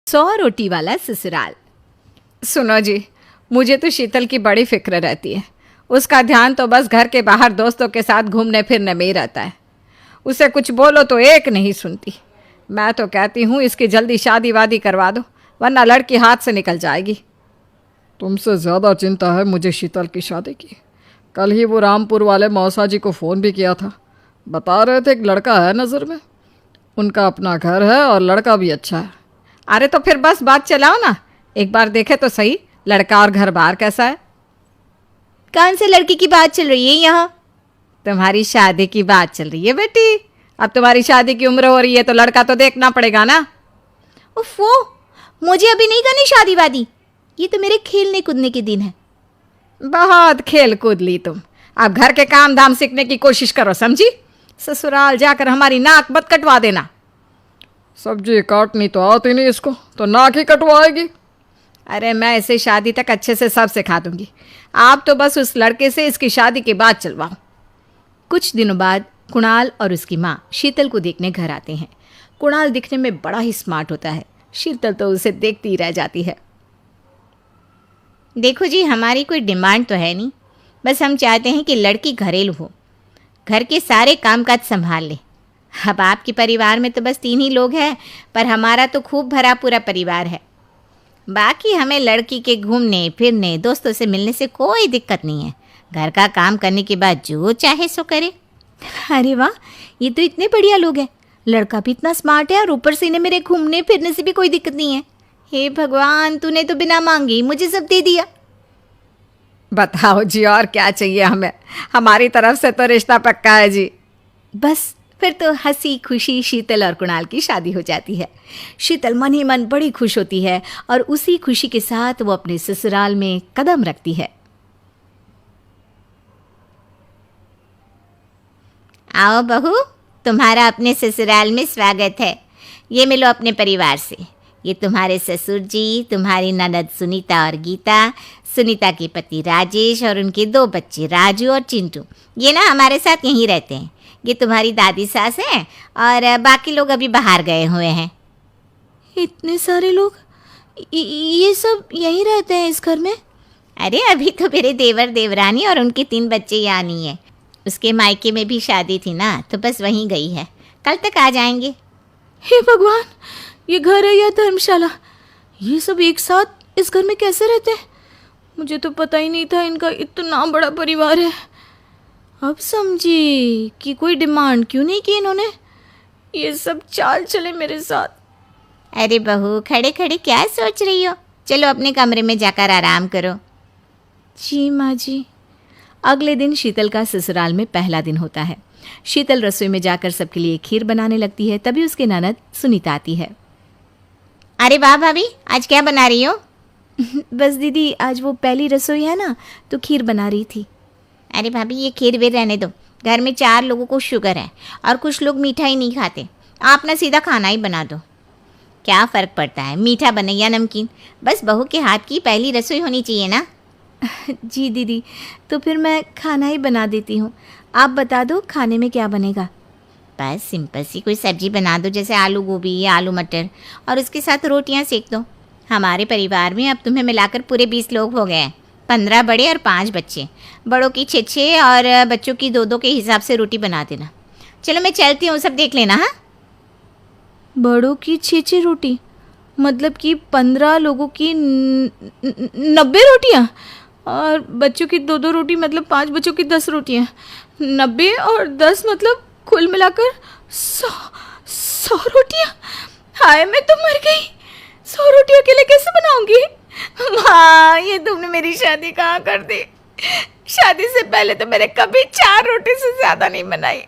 100 रोटी वाला ससुराल। सुनो जी, मुझे तो शीतल की बड़ी फिक्र रहती है। उसका ध्यान तो बस घर के बाहर दोस्तों के साथ घूमने फिरने में ही रहता है। उसे कुछ बोलो तो एक नहीं सुनती। मैं तो कहती हूँ इसकी जल्दी शादी वादी करवा दो, वरना लड़की हाथ से निकल जाएगी। तुमसे ज़्यादा चिंता है मुझे शीतल की शादी की। कल ही वो रामपुर वाले मौसा जी को फ़ोन भी किया था। बता रहे थे एक लड़का है नज़र में। उनका अपना घर है और लड़का भी अच्छा है। अरे तो फिर बस बात चलाओ ना, एक बार देखे तो सही लड़का और घर बार कैसा है। कौन से लड़की की बात चल रही है यहाँ? तुम्हारी शादी की बात चल रही है बेटी। अब तुम्हारी शादी की उम्र हो रही है तो लड़का तो देखना पड़ेगा ना। उफ़ो, मुझे अभी नहीं करनी शादी वादी। ये तो मेरे खेलने कूदने के दिन है। बहुत खेल कूद ली तुम। अब घर के काम धाम सीखने की कोशिश करो, समझी? ससुराल जाकर हमारी नाक मत कटवा देना। सब्जी काटनी तो आती नहीं इसको, तो नाक ही कटवाएगी। अरे मैं इसे शादी तक अच्छे से सब सिखा दूंगी। आप तो बस उस लड़के से इसकी शादी के बाद चलवाओ। कुछ दिनों बाद कुणाल और उसकी माँ शीतल को देखने घर आते हैं। कुणाल दिखने में बड़ा ही स्मार्ट होता है। शीतल तो उसे देखती ही रह जाती है। देखो जी, हमारी कोई डिमांड तो है नहीं, बस हम चाहते हैं कि लड़की घरेलू हो, घर के सारे कामकाज संभाल ले। अब आपके परिवार में तो बस 3 ही लोग हैं, पर हमारा तो खूब भरा पूरा परिवार है। बाकी हमें लड़की के घूमने फिरने दोस्तों से मिलने से कोई दिक्कत नहीं है। घर का काम करने के बाद जो चाहे सो करे। अरे वाह, ये तो इतने बढ़िया लोग हैं। लड़का भी इतना स्मार्ट है और ऊपर से इन्हें मेरे घूमने फिरने से भी कोई दिक्कत नहीं है। हे भगवान, तूने तो बिना मांगे ही मुझे सब दे दिया। बताओ जी, और क्या चाहिए हमें? हमारी तरफ से तो रिश्ता पक्का है जी। बस फिर तो हंसी खुशी शीतल और कुणाल की शादी हो जाती है। शीतल मन ही मन बड़ी खुश होती है और उसी खुशी के साथ वो अपने ससुराल में कदम रखती है। आओ बहू, तुम्हारा अपने ससुराल में स्वागत है। ये मिलो अपने परिवार से। ये तुम्हारे ससुर जी, तुम्हारी ननद सुनीता और गीता, सुनीता के पति राजेश और उनके 2 बच्चे राजू और चिंटू। ये ना हमारे साथ यहीं रहते हैं। ये तुम्हारी दादी सास हैं और बाकी लोग अभी बाहर गए हुए हैं। इतने सारे लोग, ये सब यहीं रहते हैं इस घर में? अरे अभी तो मेरे देवर देवरानी और उनके 3 बच्चे यहाँ नहीं है। उसके मायके में भी शादी थी ना, तो बस वहीं गई है। कल तक आ जाएंगे। हे भगवान, ये घर है या धर्मशाला? ये सब एक साथ इस घर में कैसे रहते हैं? मुझे तो पता ही नहीं था इनका इतना बड़ा परिवार है। अब समझी कि कोई डिमांड क्यों नहीं की इन्होंने। ये सब चाल चले मेरे साथ। अरे बहू, खड़े खड़े क्या सोच रही हो? चलो अपने कमरे में जाकर आराम करो। जी माँ जी। अगले दिन शीतल का ससुराल में पहला दिन होता है। शीतल रसोई में जाकर सबके लिए खीर बनाने लगती है। तभी उसकी ननद सुनीता आती है। अरे वाह भाभी, आज क्या बना रही हो? बस दीदी, आज वो पहली रसोई है ना, तो खीर बना रही थी। अरे भाभी, ये खीर वीर रहने दो। घर में 4 लोगों को शुगर है और कुछ लोग मीठा ही नहीं खाते। आप ना सीधा खाना ही बना दो। क्या फ़र्क पड़ता है मीठा बने या नमकीन? बस बहू के हाथ की पहली रसोई होनी चाहिए ना। जी दीदी, तो फिर मैं खाना ही बना देती हूँ। आप बता दो खाने में क्या बनेगा? बस सिंपल सी कोई सब्जी बना दो, जैसे आलू गोभी या आलू मटर, और उसके साथ रोटियां सेक दो। हमारे परिवार में अब तुम्हें मिलाकर पूरे 20 लोग हो गए हैं। 15 बड़े और 5 बच्चे। बड़ों की 6 और बच्चों की 2 के हिसाब से रोटी बना देना। चलो मैं चलती हूँ, सब देख लेना। हाँ, बड़ों की 6 रोटी मतलब कि 15 लोगों की 90 रोटियाँ, और बच्चों की 2 रोटी मतलब 5 बच्चों की 10 रोटियाँ। 90 और 10 मतलब कुल मिलाकर 100 रोटियाँ। हाय, मैं तो मर गई। 100 रोटी अकेले कैसे बनाऊंगी? माँ, ये तुमने मेरी शादी कहाँ कर दी? शादी से पहले तो मैंने कभी 4 रोटी से ज़्यादा नहीं बनाई।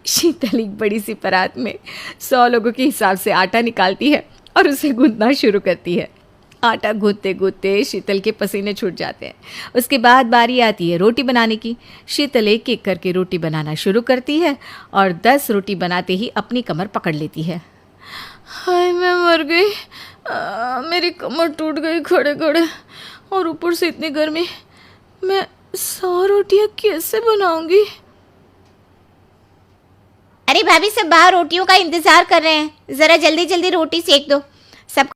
शीतल एक बड़ी सी परात में 100 लोगों के हिसाब से आटा निकालती है और उसे गूंथना शुरू करती है। आटा गूंथते गूंथते शीतल के पसीने छूट जाते हैं। उसके बाद बारी आती है रोटी बनाने की। शीतल एक एक करके रोटी बनाना शुरू करती है और 10 रोटी बनाते ही अपनी कमर पकड़ लेती है। हाय, मैं मर गई। मेरी कमर टूट गई खड़े खड़े, और ऊपर से इतनी गर्मी। मैं 100 रोटियाँ कैसे बनाऊंगी? अरे भाभी, सब बाहर रोटियों का इंतजार कर रहे हैं। ज़रा जल्दी जल्दी रोटी सेक दो।